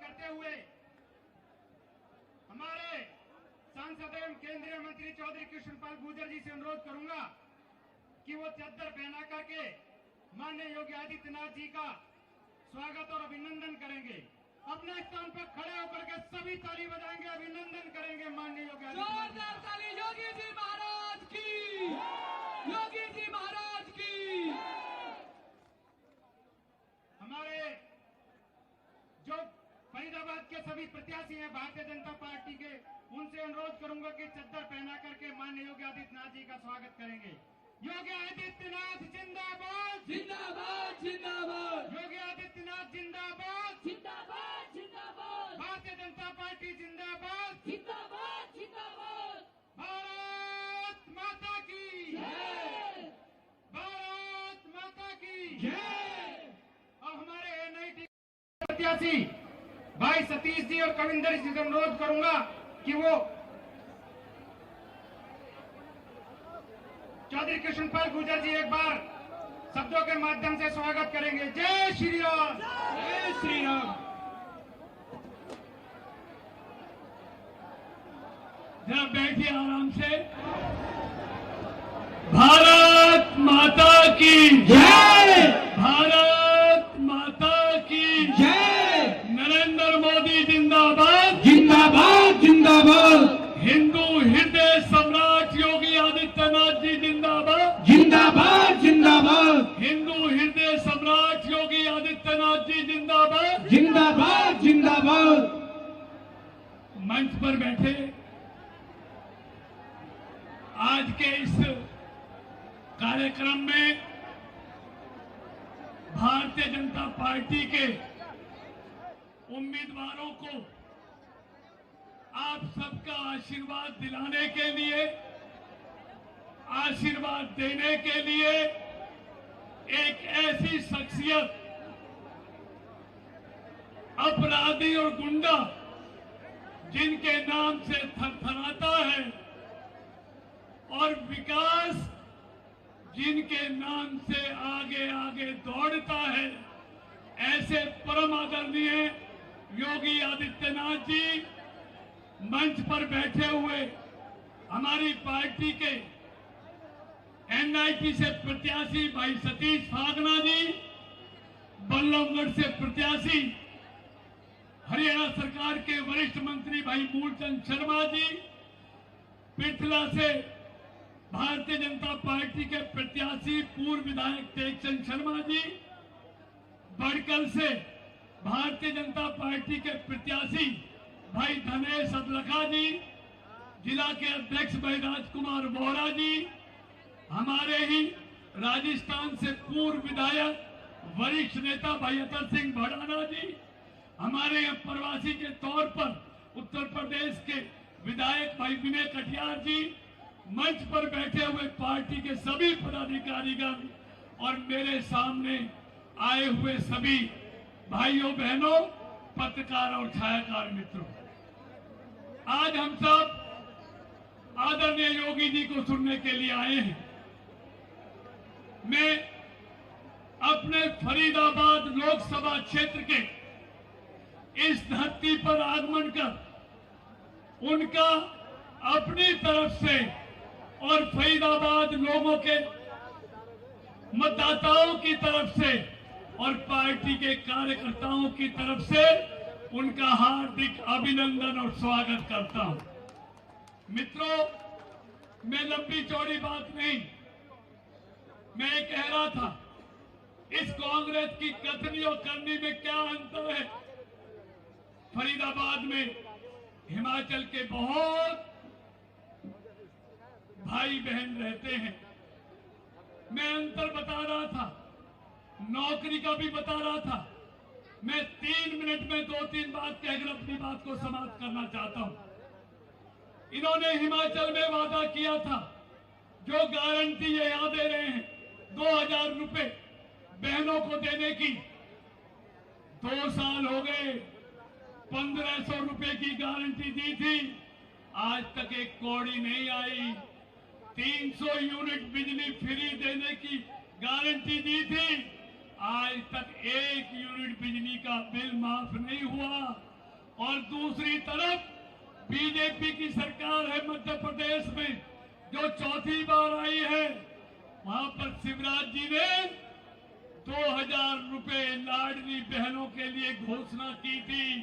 करते हुए हमारे सांसद एवं केंद्रीय मंत्री चौधरी कृष्णपाल गुर्जर जी से अनुरोध करूंगा कि वो चद्दर पहना करके माननीय योगी आदित्यनाथ जी का स्वागत और अभिनंदन करेंगे। अपने स्थान पर खड़े होकर के सभी ताली बजाएंगे, अभिनंदन करेंगे माननीय योगी आदित्यनाथ जी। योगी जी महाराज की, योगी जी महाराज की। हमारे जो फरीदाबाद के सभी प्रत्याशी हैं भारतीय जनता पार्टी के, उनसे अनुरोध करूंगा कि चद्दर पहना करके माननीय योगी आदित्यनाथ जी का स्वागत करेंगे। योगी आदित्यनाथ जिंदाबाद, जिंदाबाद जिंदाबाद, योगी आदित्यनाथ जिंदाबाद, जिंदाबाद जिंदाबाद, भारतीय जनता पार्टी जिंदाबाद, जिंदाबाद जिंदाबाद। भारत माता की जय, भारत माता की जय। और हमारे एनआईटी प्रत्याशी भाई सतीश जी और कविंदर जी से अनुरोध करूंगा कि वो चौधरी कृष्णपाल गुर्जर जी एक बार शब्दों के माध्यम से स्वागत करेंगे। जय श्री राम, जय श्री राम। जरा बैठिए आराम से। भारत माता की जय, भारत माता की जय। नरेंद्र मोदी जिंदाबाद, जिंदाबाद जिंदाबाद। हिंदू हृदय सम्राट योगी आदित्यनाथ जी जिंदाबाद, जिंदाबाद जिंदाबाद। हिंदू हृदय सम्राट योगी आदित्यनाथ जी जिंदाबाद, जिंदाबाद जिंदाबाद। मंच पर बैठे आज के इस कार्यक्रम में भारतीय जनता पार्टी के उम्मीदवारों को आप सबका आशीर्वाद दिलाने के लिए, आशीर्वाद देने के लिए एक ऐसी शख्सियत, अपराधी और गुंडा जिनके नाम से थरथराता है और विकास जिनके नाम से आगे आगे दौड़ता है, ऐसे परम आदरणीय योगी आदित्यनाथ जी मंच पर बैठे हुए हमारी पार्टी के एनआईटी से प्रत्याशी भाई सतीश फागना जी, बल्लभगढ़ से प्रत्याशी हरियाणा सरकार के वरिष्ठ मंत्री भाई मूलचंद शर्मा जी, पृथला से भारतीय जनता पार्टी के प्रत्याशी पूर्व विधायक टेकचंद शर्मा जी, बड़कल से भारतीय जनता पार्टी के प्रत्याशी भाई धनेश अदलखा जी, जिला के अध्यक्ष भाई राजकुमार बोहरा जी, हमारे ही राजस्थान से पूर्व विधायक वरिष्ठ नेता भाई अतर सिंह भड़ाना जी, हमारे यहाँ प्रवासी के तौर पर उत्तर प्रदेश के विधायक भाई विनय कटियार जी, मंच पर बैठे हुए पार्टी के सभी पदाधिकारीगण और मेरे सामने आए हुए सभी भाइयों बहनों, पत्रकार और छायाकार मित्रों, आज हम सब आदरणीय योगी जी को सुनने के लिए आए हैं। मैं अपने फरीदाबाद लोकसभा क्षेत्र के इस धरती पर आगमन कर उनका अपनी तरफ से और फरीदाबाद लोगों के मतदाताओं की तरफ से और पार्टी के कार्यकर्ताओं की तरफ से उनका हार्दिक अभिनंदन और स्वागत करता हूं। मित्रों, मैं लंबी चौड़ी बात नहीं, मैं कह रहा था इस कांग्रेस की कथनी और करनी में क्या अंतर है। फरीदाबाद में हिमाचल के बहुत भाई बहन रहते हैं। मैं अंतर बता रहा था, नौकरी का भी बता रहा था। मैं 3 मिनट में 2-3 बात कहकर अपनी बात को समाप्त करना चाहता हूं। इन्होंने हिमाचल में वादा किया था, जो गारंटी ये यहाँ दे रहे हैं 2000 रुपए बहनों को देने की, 2 साल हो गए, 1500 रुपए की गारंटी दी थी, आज तक एक कौड़ी नहीं आई। 300 यूनिट बिजली फ्री देने की गारंटी दी थी, आज तक 1 यूनिट बिजली का बिल माफ नहीं हुआ। और दूसरी तरफ बीजेपी की सरकार है मध्य प्रदेश में जो चौथी बार आई है, वहां पर शिवराज जी ने 2000 रुपए लाडली बहनों के लिए घोषणा की थी।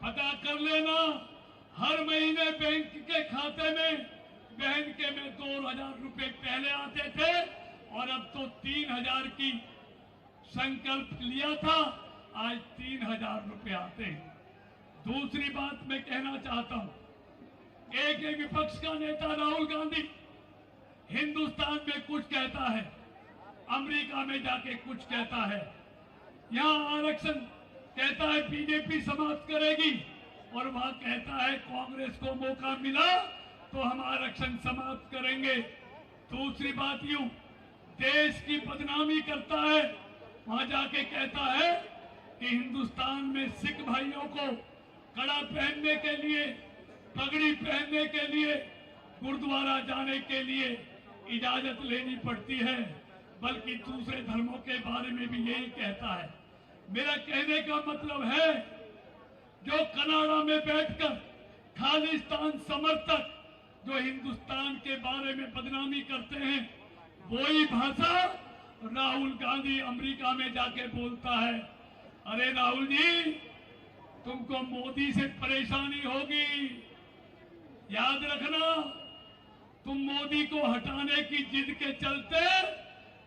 पता कर लेना, हर महीने बैंक के खाते में बहन के में 2000 रुपए पहले आते थे और अब तो 3000 की संकल्प लिया था, आज 3000 रुपए आते हैं। दूसरी बात मैं कहना चाहता हूं, एक विपक्ष का नेता राहुल गांधी हिंदुस्तान में कुछ कहता है, अमेरिका में जाके कुछ कहता है, यहां आरक्षण कहता है बीजेपी समाप्त करेगी और वहां कहता है कांग्रेस को मौका मिला तो हम आरक्षण समाप्त करेंगे। दूसरी बात यूं, देश की बदनामी करता है, वहां जाके कहता है कि हिंदुस्तान में सिख भाइयों को कड़ा पहनने के लिए, पगड़ी पहनने के लिए, गुरुद्वारा जाने के लिए इजाजत लेनी पड़ती है, बल्कि दूसरे धर्मों के बारे में भी यही कहता है। मेरा कहने का मतलब है, जो कनाडा में बैठकर खालिस्तान समर्थक जो हिंदुस्तान के बारे में बदनामी करते हैं, वही भाषा राहुल गांधी अमेरिका में जाके बोलता है। अरे राहुल जी, तुमको मोदी से परेशानी होगी, याद रखना, तुम मोदी को हटाने की जिद के चलते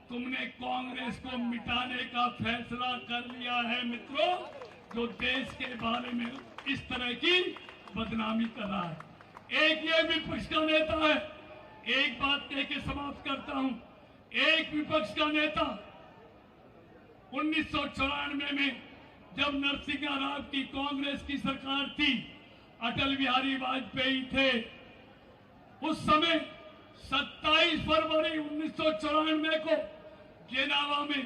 तुमने कांग्रेस को मिटाने का फैसला कर लिया है मित्रों, जो देश के बारे में इस तरह की बदनामी कर रहा है। एक ये विपक्ष का नेता है, एक बात कह के समाप्त करता हूं, एक विपक्ष का नेता 1994 में जब नरसिंह राव की कांग्रेस की सरकार थी, अटल बिहारी वाजपेयी थे, उस समय 27 फरवरी 1994 को जेनेवा में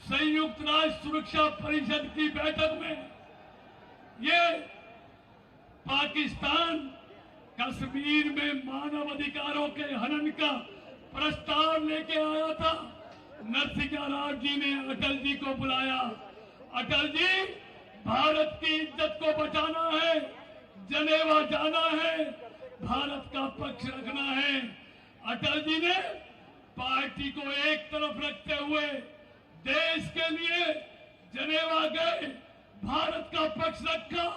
संयुक्त राष्ट्र सुरक्षा परिषद की बैठक में ये पाकिस्तान कश्मीर में मानव अधिकारों के हनन का प्रस्ताव लेके आया था। नरसिंह राव जी ने अटल जी को बुलाया, अटल जी, भारत की इज्जत को बचाना है, जनेवा जाना है, भारत का पक्ष रखना है। अटल जी ने पार्टी को एक तरफ रखते हुए देश के लिए जनेवा गए, भारत का पक्ष रखा,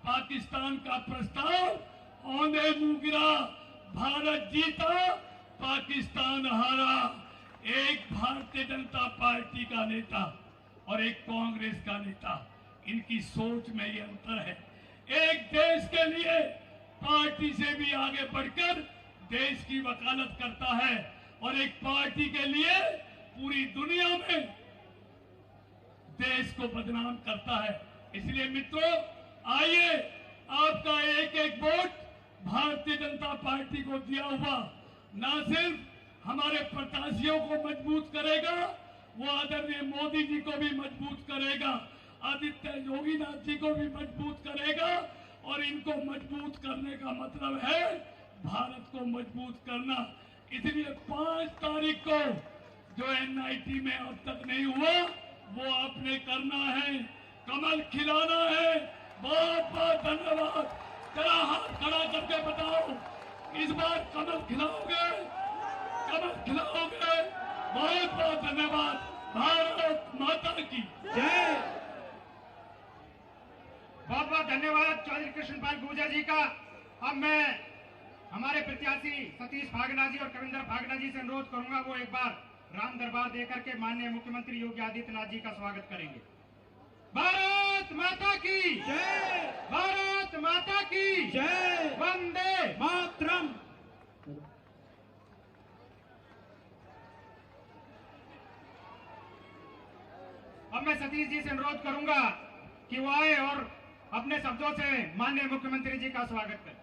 पाकिस्तान का प्रस्ताव औंधे मुंह गिरा, भारत जीता, पाकिस्तान हारा। एक भारतीय जनता पार्टी का नेता और एक कांग्रेस का नेता, इनकी सोच में ये अंतर है। एक देश के लिए पार्टी से भी आगे बढ़कर देश की वकालत करता है और एक पार्टी के लिए पूरी दुनिया में देश को बदनाम करता है। इसलिए मित्रों, आइए, आपका एक एक वोट भारतीय जनता पार्टी को दिया हुआ न सिर्फ हमारे प्रत्याशियों को मजबूत करेगा, वो आदरणीय मोदी जी को भी मजबूत करेगा, आदित्य योगीनाथ जी को भी मजबूत करेगा। और इनको मजबूत करने का मतलब है भारत को मजबूत करना। इसलिए 5 तारीख को जो एनआईटी में अब तक नहीं हुआ, वो आपने करना है, कमल खिलाना है। बहुत बहुत धन्यवाद। जरा हाथ खड़ा करके बताओ, इस बार कमल खिलाओगे? कमल खिलाओगे? बहुत बहुत धन्यवाद। भारत माता की जय। बहुत बहुत धन्यवाद चौधरी कृष्णपाल गुर्जर जी का। अब मैं हमारे प्रत्याशी सतीश फागना जी और कविंदर फागना जी से अनुरोध करूंगा, वो एक बार राम दरबार देकर के माननीय मुख्यमंत्री योगी आदित्यनाथ जी का स्वागत करेंगे। भारत माता की जय। भारत माता की जय। वंदे मातरम। अब मैं सतीश जी से अनुरोध करूंगा कि वो आए और अपने शब्दों से माननीय मुख्यमंत्री जी का स्वागत करें।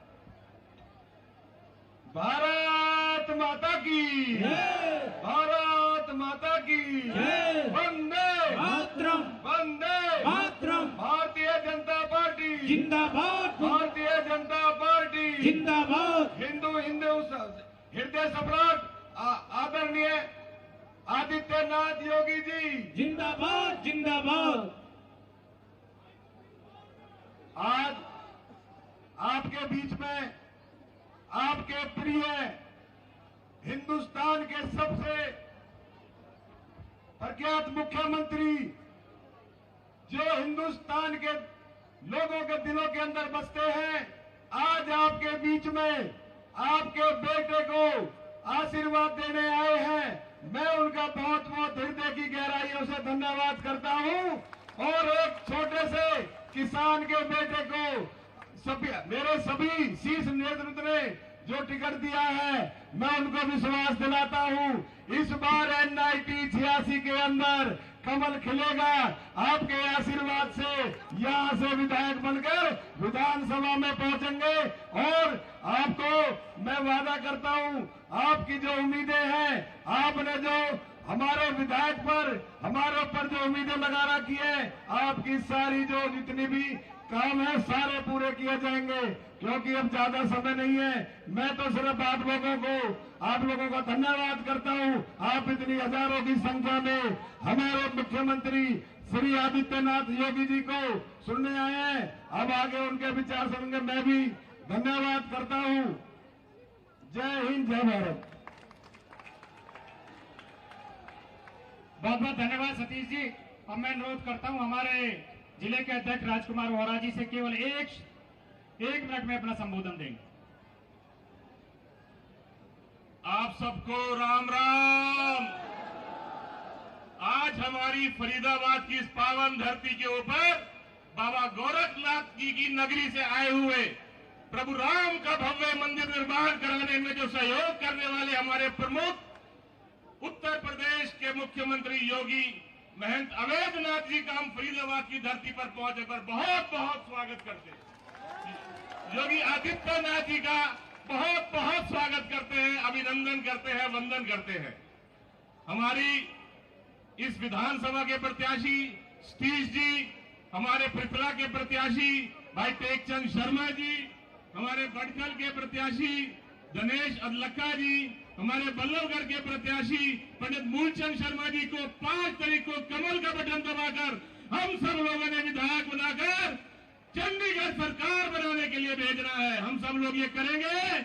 भारत माता की जय। भारत माता की जय। वंदे मातरम। वंदे मातरम। भारतीय जनता पार्टी जिंदाबाद। भारतीय जनता पार्टी जिंदाबाद। हिंदू हृदय सम्राट आदरणीय आदित्यनाथ योगी जी जिंदाबाद। जिंदाबाद। आज आपके बीच में आपके प्रिय हिंदुस्तान के सबसे प्रख्यात मुख्यमंत्री, जो हिंदुस्तान के लोगों के दिलों के अंदर बसते हैं, आज आपके बीच में आपके बेटे को आशीर्वाद देने आए हैं। मैं उनका बहुत बहुत हृदय की गहराइयों से धन्यवाद करता हूं। और एक छोटे से किसान के बेटे को मेरे सभी शीर्ष नेतृत्व ने जो टिकट दिया है, मैं उनको विश्वास दिलाता हूं इस बार NIT 86 के अंदर कमल खिलेगा। आपके आशीर्वाद से यहां से विधायक बनकर विधानसभा में पहुंचेंगे। और आपको मैं वादा करता हूं, आपकी जो उम्मीदें हैं, आपने जो हमारे विधायक पर, हमारे ऊपर जो उम्मीदें लगा रखी है, आपकी सारी जो जितनी भी काम है सारे पूरे किए जाएंगे। क्योंकि अब ज्यादा समय नहीं है। मैं तो सिर्फ आप लोगों का धन्यवाद करता हूं। आप इतनी हजारों की संख्या में हमारे मुख्यमंत्री श्री आदित्यनाथ योगी जी को सुनने आए हैं। अब आगे उनके विचार सुनेंगे। मैं भी धन्यवाद करता हूं। जय हिंद, जय भारत। बहुत बहुत धन्यवाद सतीश जी। अब मैं अनुरोध करता हूं हमारे जिले के अध्यक्ष राजकुमार वोरा जी से केवल एक मिनट में अपना संबोधन देंगे। आप सबको राम राम। आज हमारी फरीदाबाद की इस पावन धरती के ऊपर बाबा गोरखनाथ जी की नगरी से आए हुए प्रभु राम का भव्य मंदिर निर्माण कराने में जो सहयोग करने वाले हमारे प्रमुख उत्तर प्रदेश के मुख्यमंत्री योगी महंत अवैधनाथ जी का हम फरीदाबाद की धरती पर पहुंचे पर बहुत बहुत स्वागत करते हैं। योगी आदित्यनाथ जी का बहुत बहुत स्वागत करते हैं, अभिनंदन करते हैं, वंदन करते हैं। हमारी इस विधानसभा के प्रत्याशी सतीश जी, हमारे पृथला के प्रत्याशी भाई टेकचंद शर्मा जी, हमारे बटकल के प्रत्याशी दिनेश अदलक्का जी, हमारे बल्लभगढ़ के प्रत्याशी पंडित मूलचंद शर्मा जी को 5 तारीख को कमल का बटन दबाकर हम सब लोगों ने विधायक बनाकर चंडीगढ़ सरकार बनाने के लिए भेजना है। हम सब लोग ये करेंगे।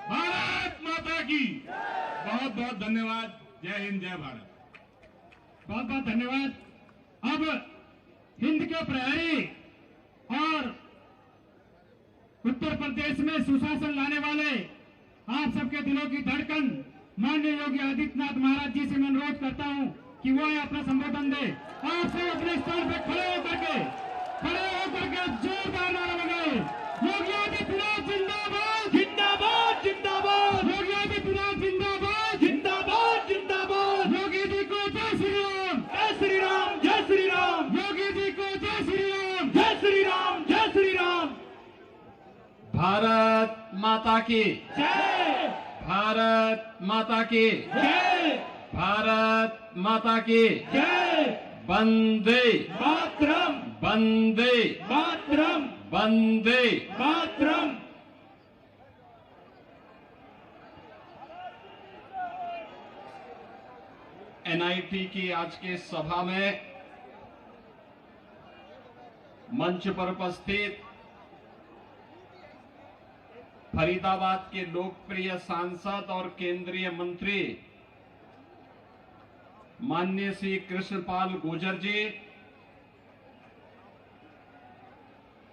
भारत माता की बहुत बहुत धन्यवाद। जय हिंद, जय भारत। बहुत बहुत धन्यवाद। अब हिंद के प्रहरी और उत्तर प्रदेश में सुशासन लाने वाले आप सबके दिलों की धड़कन माननीय योगी आदित्यनाथ महाराज जी से मैं अनुरोध करता हूं कि वो अपना संबोधन दे। आप सब अपने स्थान पर खड़े होकर के जोरदार नारा लगाए। योगी आदित्यनाथ जिंदाबाद, जिंदाबाद, जिंदाबाद। योगी आदित्यनाथ जिंदाबाद, जिंदाबाद, जिंदाबाद। योगी जी को जय श्री राम, जय श्री राम, जय श्री राम। योगी जी को जय श्री राम, जय श्री राम, जय श्री राम। भारत माता की जय, भारत माता की जय, भारत माता की जय। वंदे मातरम, वंदे मातरम, वंदे मातरम। NIT की आज की सभा में मंच पर उपस्थित फरीदाबाद के लोकप्रिय सांसद और केंद्रीय मंत्री माननीय श्री कृष्णपाल गुर्जर जी,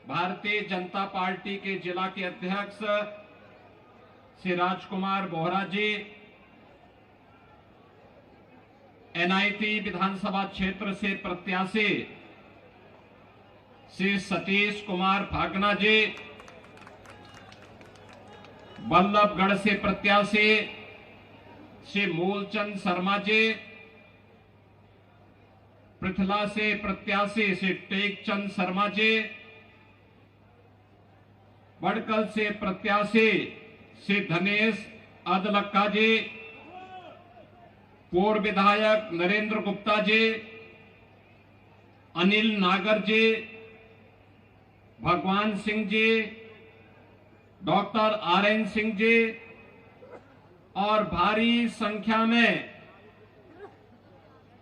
भारतीय जनता पार्टी के जिला के अध्यक्ष श्री राजकुमार बोहरा जी, NIT विधानसभा क्षेत्र से प्रत्याशी श्री सतीश कुमार फागना जी, बल्लभगढ़ से प्रत्याशी श्री मूलचंद शर्मा जी, पृथला से प्रत्याशी श्री टेकचंद शर्मा जी, बड़कल से प्रत्याशी श्री दिनेश अदलक्का जी, पूर्व विधायक नरेंद्र गुप्ता जी, अनिल नागर जी, भगवान सिंह जी, डॉक्टर RN सिंह जी और भारी संख्या में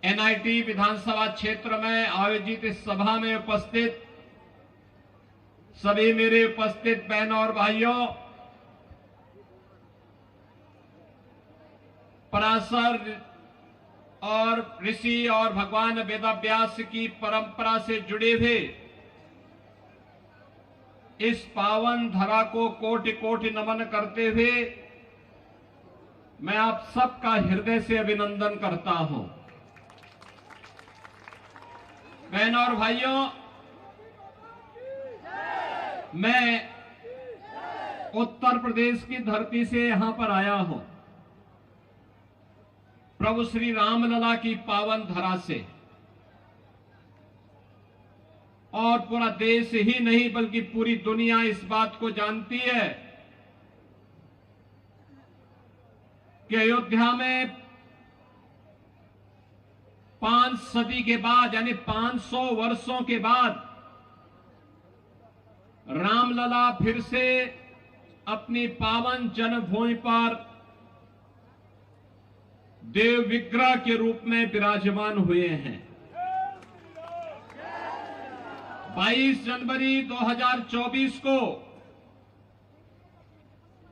NIT विधानसभा क्षेत्र में आयोजित इस सभा में उपस्थित सभी मेरे उपस्थित बहनों और भाइयों, पराशर और ऋषि और भगवान वेदव्यास की परंपरा से जुड़े हुए इस पावन धरा को कोटि कोटि नमन करते हुए मैं आप सबका हृदय से अभिनंदन करता हूं। बहनों और भाइयों, मैं उत्तर प्रदेश की धरती से यहां पर आया हूं, प्रभु श्री रामलला की पावन धरा से, और पूरा देश ही नहीं बल्कि पूरी दुनिया इस बात को जानती है कि अयोध्या में 5 सदी के बाद यानी 500 वर्षों के बाद रामलला फिर से अपनी पावन जन्मभूमि पर देव विग्रह के रूप में विराजमान हुए हैं। 22 जनवरी 2024 को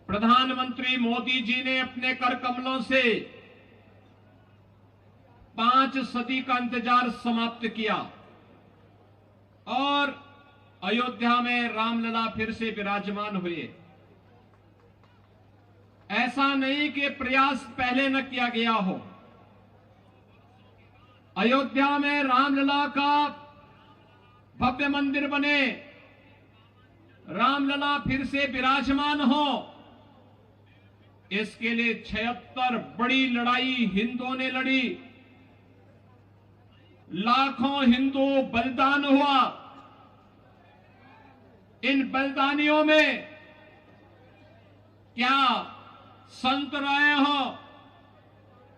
प्रधानमंत्री मोदी जी ने अपने कर कमलों से 5 सदी का इंतजार समाप्त किया और अयोध्या में रामलला फिर से विराजमान हुए। ऐसा नहीं कि प्रयास पहले न किया गया हो। अयोध्या में रामलला का भव्य मंदिर बने, रामलला फिर से विराजमान हो, इसके लिए 76 बड़ी लड़ाई हिंदुओं ने लड़ी, लाखों हिंदू बलिदान हुआ। इन बलिदानियों में क्या संत रहे हो,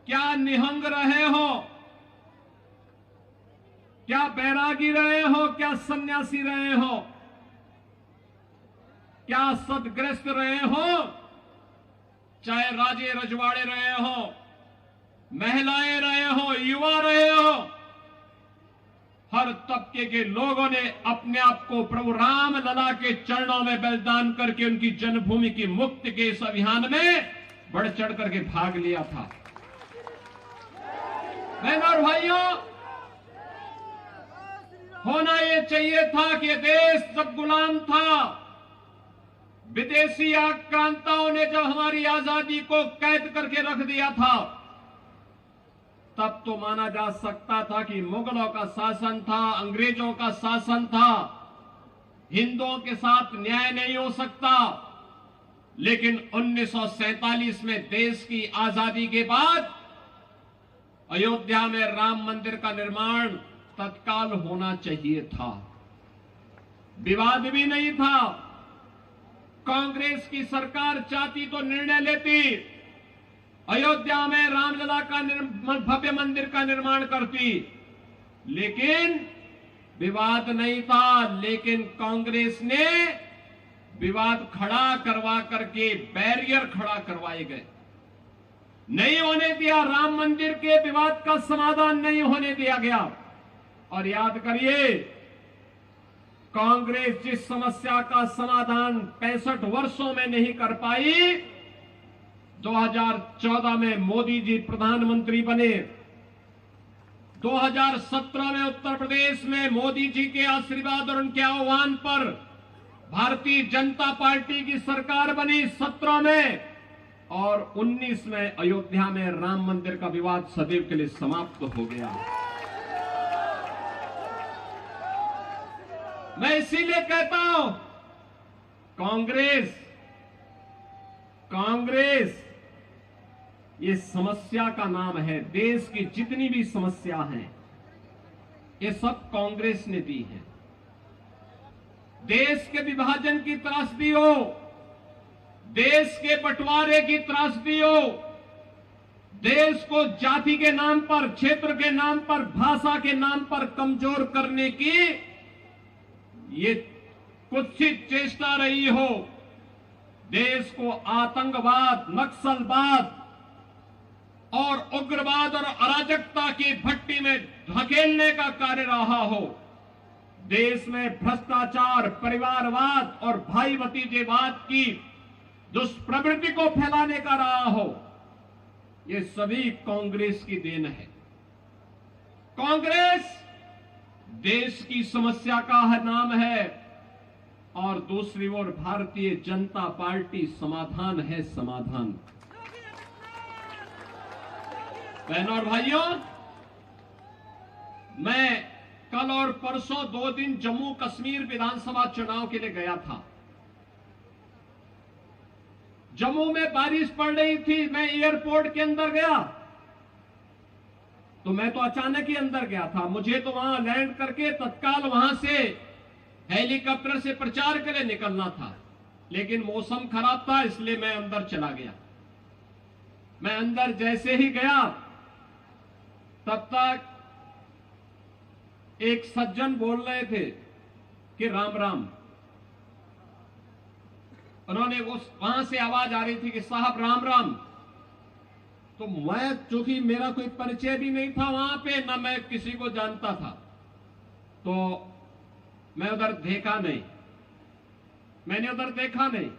क्या निहंग रहे हो, क्या बैरागी रहे हो, क्या सन्यासी रहे हो, क्या सदग्रस्त रहे हो, चाहे राजे रजवाड़े रहे हो, महिलाएं रहे हो, युवा रहे हो, हर तबके के लोगों ने अपने आप को प्रभु रामलला के चरणों में बलिदान करके उनकी जन्मभूमि की मुक्ति के इस अभियान में बढ़ चढ़ करके भाग लिया था। बहनों और भाइयों, होना यह चाहिए था कि देश जब गुलाम था, विदेशी आक्रांताओं ने जब हमारी आजादी को कैद करके रख दिया था, तब तो माना जा सकता था कि मुगलों का शासन था, अंग्रेजों का शासन था, हिंदुओं के साथ न्याय नहीं हो सकता। लेकिन 1947 में देश की आजादी के बाद अयोध्या में राम मंदिर का निर्माण तत्काल होना चाहिए था, विवाद भी नहीं था। कांग्रेस की सरकार चाहती तो निर्णय लेती, अयोध्या में रामलला का भव्य मंदिर का निर्माण करती, लेकिन विवाद नहीं था। लेकिन कांग्रेस ने विवाद खड़ा करवा करके बैरियर खड़ा करवाए गए, नहीं होने दिया, राम मंदिर के विवाद का समाधान नहीं होने दिया गया। और याद करिए, कांग्रेस जिस समस्या का समाधान 65 वर्षों में नहीं कर पाई, 2014 में मोदी जी प्रधानमंत्री बने, 2017 में उत्तर प्रदेश में मोदी जी के आशीर्वाद और उनके आह्वान पर भारतीय जनता पार्टी की सरकार बनी 17 में, और 19 में अयोध्या में राम मंदिर का विवाद सदैव के लिए समाप्त हो गया। मैं इसीलिए कहता हूं, कांग्रेस ये समस्या का नाम है। देश की जितनी भी समस्या हैं, ये सब कांग्रेस ने दी है। देश के विभाजन की त्रासदी हो, देश के बंटवारे की त्रासदी हो, देश को जाति के नाम पर, क्षेत्र के नाम पर, भाषा के नाम पर कमजोर करने की ये कुत्सित चेष्टा रही हो, देश को आतंकवाद, नक्सलवाद और उग्रवाद और अराजकता की भट्टी में धकेलने का कार्य रहा हो, देश में भ्रष्टाचार, परिवारवाद और भाई भतीजेवाद की दुष्प्रवृत्ति को फैलाने का रहा हो, ये सभी कांग्रेस की देन है। कांग्रेस देश की समस्या का नाम है और दूसरी ओर भारतीय जनता पार्टी समाधान है, समाधान। बहनों और भाइयों, मैं कल और परसों 2 दिन जम्मू कश्मीर विधानसभा चुनाव के लिए गया था। जम्मू में बारिश पड़ रही थी, मैं एयरपोर्ट के अंदर गया तो मैं तो अचानक ही अंदर गया था। मुझे तो वहां लैंड करके तत्काल वहां से हेलीकॉप्टर से प्रचार के लिए निकलना था, लेकिन मौसम खराब था, इसलिए मैं अंदर चला गया। मैं अंदर जैसे ही गया तब तक एक सज्जन बोल रहे थे कि राम राम। उन्होंने वहां से आवाज आ रही थी कि साहब राम राम। तो मैं, चूंकि मेरा कोई परिचय भी नहीं था वहां पे, ना मैं किसी को जानता था, तो मैं उधर देखा नहीं, मैंने उधर देखा नहीं।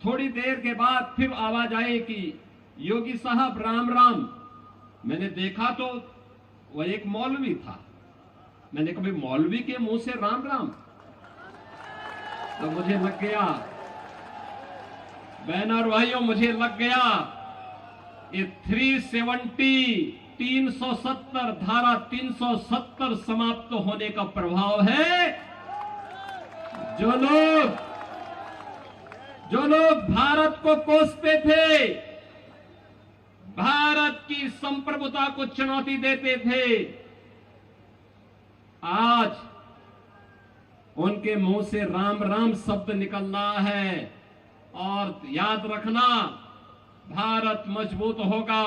थोड़ी देर के बाद फिर आवाज आई कि योगी साहब राम राम। मैंने देखा तो वह एक मौलवी था। मैंने कभी मौलवी के मुंह से राम राम, तो मुझे लग गया, बहनों और भाइयों, मुझे लग गया ये 370 धारा 370 समाप्त होने का प्रभाव है। जो लोग भारत को कोसते थे, भारत की संप्रभुता को चुनौती देते थे, आज उनके मुंह से राम राम शब्द निकल रहा है। और याद रखना, भारत मजबूत होगा,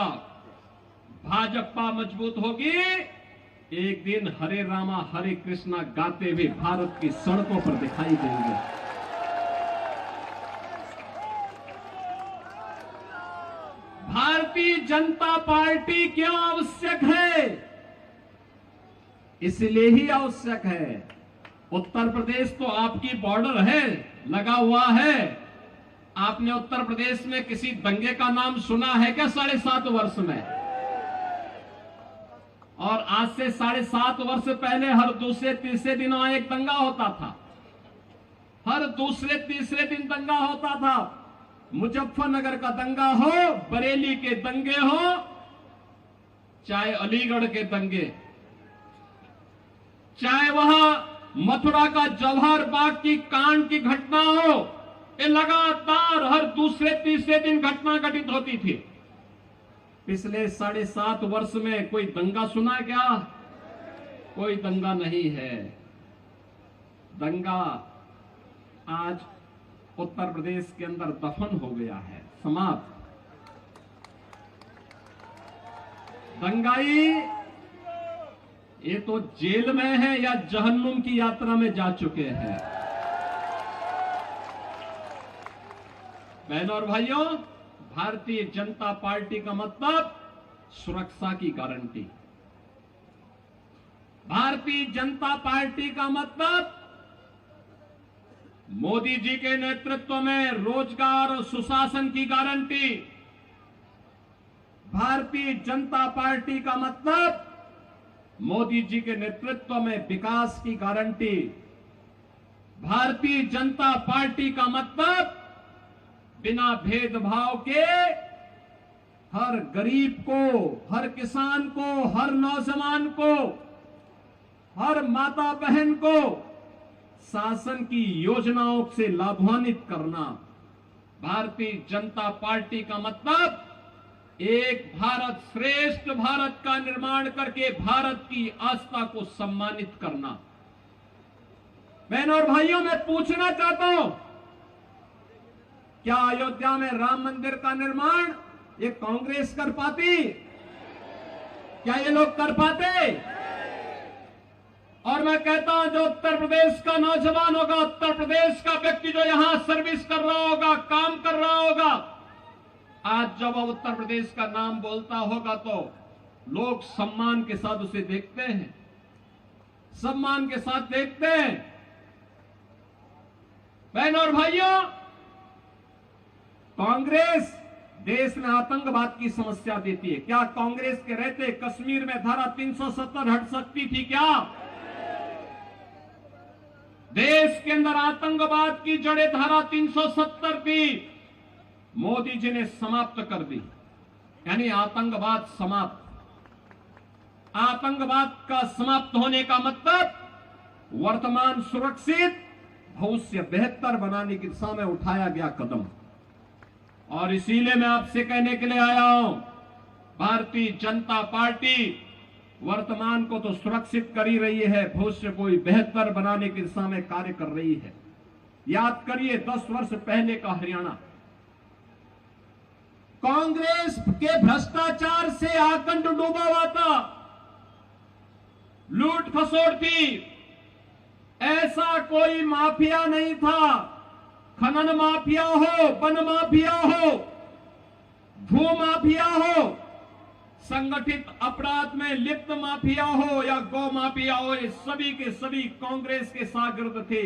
भाजपा मजबूत होगी, एक दिन हरे रामा हरे कृष्णा गाते हुए भारत की सड़कों पर दिखाई देंगे। भारतीय जनता पार्टी क्यों आवश्यक है? इसलिए ही आवश्यक है, उत्तर प्रदेश तो आपकी बॉर्डर है, लगा हुआ है। आपने उत्तर प्रदेश में किसी दंगे का नाम सुना है क्या 7.5 वर्ष में? और आज से 7.5 वर्ष पहले हर दूसरे तीसरे दिन वहां एक दंगा होता था, हर दूसरे तीसरे दिन दंगा होता था। मुजफ्फरनगर का दंगा हो, बरेली के दंगे हो, चाहे अलीगढ़ के दंगे, चाहे वहां मथुरा का जवाहर बाग की कांड की घटना हो, ये लगातार हर दूसरे तीसरे दिन घटना घटित होती थी। पिछले 7.5 वर्ष में कोई दंगा सुना क्या? कोई दंगा नहीं है। दंगा आज उत्तर प्रदेश के अंदर दफन हो गया है, समाप्त। दंगाई ये तो जेल में है या जहन्नुम की यात्रा में जा चुके हैं। बहनों और भाइयों, भारतीय जनता पार्टी का मतलब सुरक्षा की गारंटी। भारतीय जनता पार्टी का मतलब मोदी जी के नेतृत्व में रोजगार और सुशासन की गारंटी। भारतीय जनता पार्टी का मतलब मोदी जी के नेतृत्व में विकास की गारंटी। भारतीय जनता पार्टी का मतलब बिना भेदभाव के हर गरीब को, हर किसान को, हर नौजवान को, हर माता बहन को शासन की योजनाओं से लाभान्वित करना। भारतीय जनता पार्टी का मतलब एक भारत श्रेष्ठ भारत का निर्माण करके भारत की आस्था को सम्मानित करना। बहनों और भाइयों, मैं पूछना चाहता हूं, क्या अयोध्या में राम मंदिर का निर्माण ये कांग्रेस कर पाती? क्या ये लोग कर पाते? और मैं कहता हूं, जो उत्तर प्रदेश का नौजवान होगा, उत्तर प्रदेश का व्यक्ति जो यहां सर्विस कर रहा होगा, काम कर रहा होगा, आज जब वो उत्तर प्रदेश का नाम बोलता होगा तो लोग सम्मान के साथ उसे देखते हैं, सम्मान के साथ देखते हैं। बहनों और भाइयों, कांग्रेस देश में आतंकवाद की समस्या देती है। क्या कांग्रेस के रहते कश्मीर में धारा 370 हट सकती थी क्या? देश के अंदर आतंकवाद की जड़ें धारा 370 थी, मोदी जी ने समाप्त कर दी, यानी आतंकवाद समाप्त। आतंकवाद का समाप्त होने का मतलब वर्तमान सुरक्षित, भविष्य बेहतर बनाने की दिशा में उठाया गया कदम। और इसीलिए मैं आपसे कहने के लिए आया हूं, भारतीय जनता पार्टी वर्तमान को तो सुरक्षित कर ही रही है, भविष्य को बेहतर बनाने की दिशा में कार्य कर रही है। याद करिए 10 वर्ष पहले का हरियाणा, कांग्रेस के भ्रष्टाचार से आकंठ डूबा हुआ था, लूट खसोट थी, ऐसा कोई माफिया नहीं था, खनन माफिया हो, वन माफिया हो, भू माफिया हो, संगठित अपराध में लिप्त माफिया हो या गौ माफिया हो, ये सभी के सभी कांग्रेस के शागिर्द थे।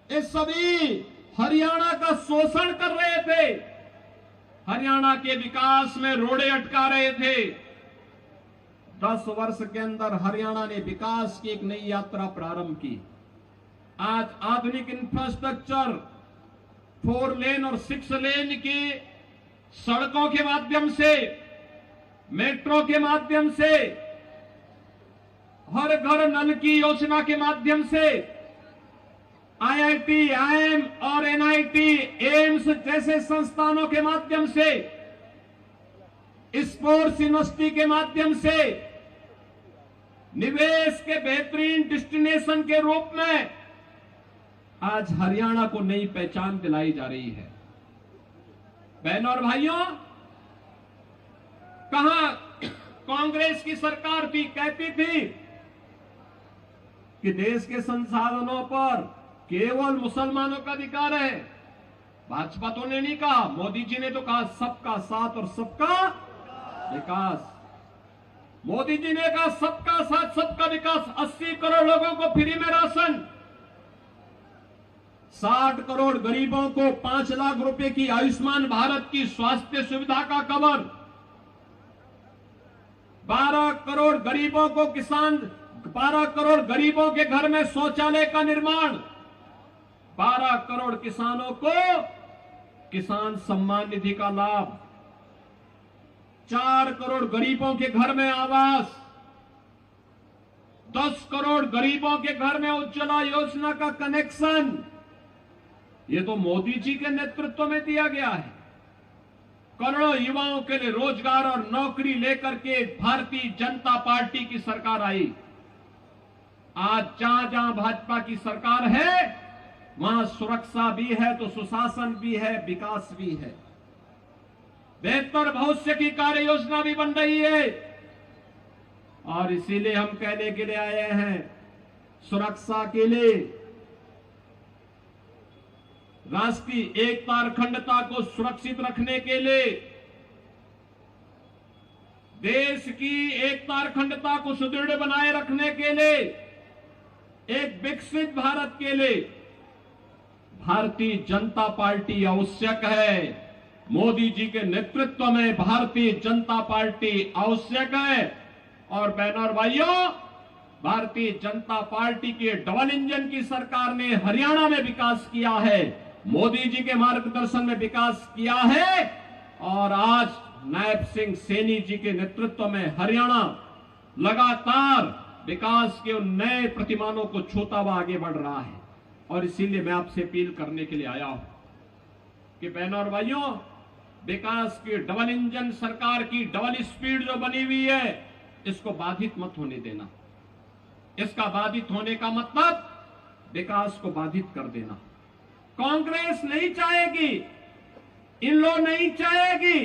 ये सभी हरियाणा का शोषण कर रहे थे, हरियाणा के विकास में रोड़े अटका रहे थे। 10 वर्ष के अंदर हरियाणा ने विकास की एक नई यात्रा प्रारंभ की। आज आधुनिक इंफ्रास्ट्रक्चर 4 लेन और 6 लेन की सड़कों के माध्यम से, मेट्रो के माध्यम से, हर घर नल की योजना के माध्यम से, IIT, IIM और NIT, एम्स जैसे संस्थानों के माध्यम से, स्पोर्ट्स यूनिवर्सिटी के माध्यम से, निवेश के बेहतरीन डेस्टिनेशन के रूप में आज हरियाणा को नई पहचान दिलाई जा रही है। बहनों और भाइयों, कहां कांग्रेस की सरकार थी, कहती थी कि देश के संसाधनों पर केवल मुसलमानों का अधिकार है। भाजपा तो ने नहीं कहा, मोदी जी ने तो कहा सबका साथ और सबका विकास। मोदी जी ने कहा सबका साथ सबका विकास, 80 करोड़ लोगों को फ्री में राशन, 60 करोड़ गरीबों को 5 लाख रुपए की आयुष्मान भारत की स्वास्थ्य सुविधा का कवर, 12 करोड़ गरीबों को 12 करोड़ गरीबों के घर में शौचालय का निर्माण, 12 करोड़ किसानों को किसान सम्मान निधि का लाभ, 4 करोड़ गरीबों के घर में आवास, 10 करोड़ गरीबों के घर में उज्ज्वला योजना का कनेक्शन। ये तो मोदी जी के नेतृत्व में दिया गया है। करोड़ों युवाओं के लिए रोजगार और नौकरी लेकर के भारतीय जनता पार्टी की सरकार आई। आज जहां जहां भाजपा की सरकार है, वहां सुरक्षा भी है तो सुशासन भी है, विकास भी है, बेहतर भविष्य की कार्य योजना भी बन रही है। और इसीलिए हम कहने के लिए आए हैं, सुरक्षा के लिए, राष्ट्रीय एकता और अखंडता को सुरक्षित रखने के लिए, देश की एकता और अखंडता को सुदृढ़ बनाए रखने के लिए, एक विकसित भारत के लिए भारतीय जनता पार्टी आवश्यक है। मोदी जी के नेतृत्व में भारतीय जनता पार्टी आवश्यक है। और बहनों और भाइयों, भारतीय जनता पार्टी के डबल इंजन की सरकार ने हरियाणा में विकास किया है, मोदी जी के मार्गदर्शन में विकास किया है। और आज नायब सिंह सैनी जी के नेतृत्व में हरियाणा लगातार विकास के उन नए प्रतिमानों को छूता हुआ आगे बढ़ रहा है। और इसीलिए मैं आपसे अपील करने के लिए आया हूं कि बहनों और भाइयों, विकास की डबल इंजन सरकार की डबल स्पीड जो बनी हुई है, इसको बाधित मत होने देना। इसका बाधित होने का मतलब विकास को बाधित कर देना। कांग्रेस नहीं चाहेगी, इन लोग नहीं चाहेगी,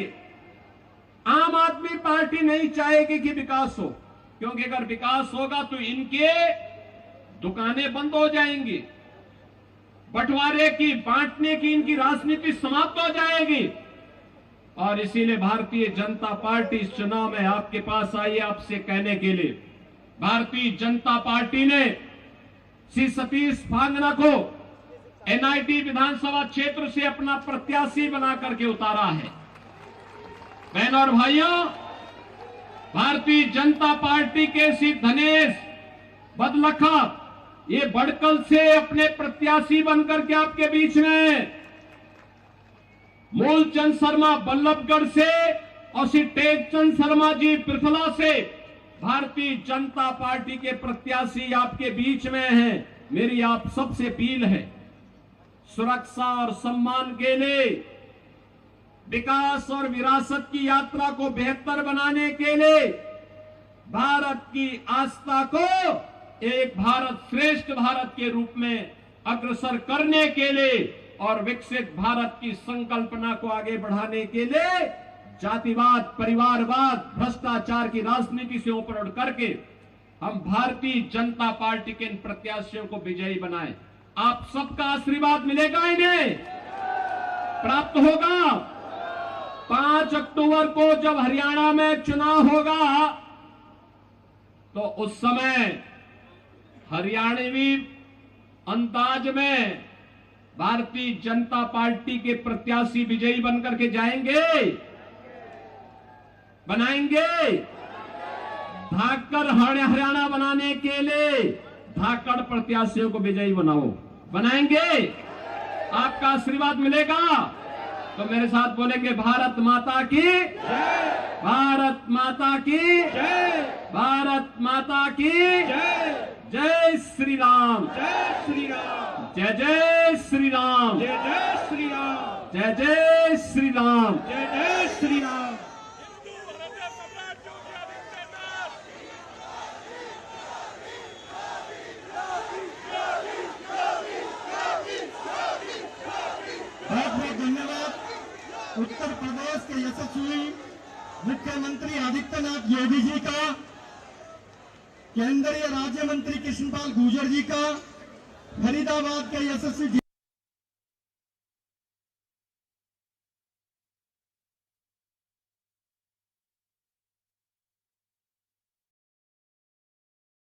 आम आदमी पार्टी नहीं चाहेगी कि विकास हो, क्योंकि अगर विकास होगा तो इनके दुकानें बंद हो जाएंगी, बंटवारे की, बांटने की इनकी राजनीति समाप्त हो जाएगी। और इसीलिए भारतीय जनता पार्टी इस चुनाव में आपके पास आई है आपसे कहने के लिए, भारतीय जनता पार्टी ने श्री सतीश फांगना को एनआईटी विधानसभा क्षेत्र से अपना प्रत्याशी बना करके उतारा है। बहनों और भाइयों, भारतीय जनता पार्टी के श्री धनेश बदलखा ये बड़कल से अपने प्रत्याशी बनकर के आपके बीच में, मूलचंद शर्मा बल्लभगढ़ से और श्री टेकचंद शर्मा जी पृथला से भारतीय जनता पार्टी के प्रत्याशी आपके बीच में हैं। मेरी आप सबसे अपील है, सुरक्षा और सम्मान के लिए, विकास और विरासत की यात्रा को बेहतर बनाने के लिए, भारत की आस्था को एक भारत श्रेष्ठ भारत के रूप में अग्रसर करने के लिए और विकसित भारत की संकल्पना को आगे बढ़ाने के लिए जातिवाद, परिवारवाद, भ्रष्टाचार की राजनीति से ऊपर उठ करके हम भारतीय जनता पार्टी के इन प्रत्याशियों को विजयी बनाएं। आप सबका आशीर्वाद मिलेगा, इन्हें प्राप्त होगा। 5 अक्टूबर को जब हरियाणा में चुनाव होगा तो उस समय हरियाणवी अंदाज में भारतीय जनता पार्टी के प्रत्याशी विजयी बनकर के जाएंगे, बनाएंगे। धाकड़ हरियाणा बनाने के लिए धाकड़ प्रत्याशियों को विजयी बनाओ, बनाएंगे। आपका आशीर्वाद मिलेगा तो मेरे साथ बोलेंगे, भारत माता की जय, भारत माता की जय, भारत माता की जय, जय श्री राम, जय श्री राम, जय जय श्री राम, जय जय श्री राम, जय जय श्री राम, जय जय श्री राम। बहुत बहुत धन्यवाद। उत्तर प्रदेश के यशस्वी मुख्यमंत्री आदित्यनाथ योगी जी का, केंद्रीय राज्य मंत्री कृष्णपाल गुर्जर जी का, फरीदाबाद के यशस्वी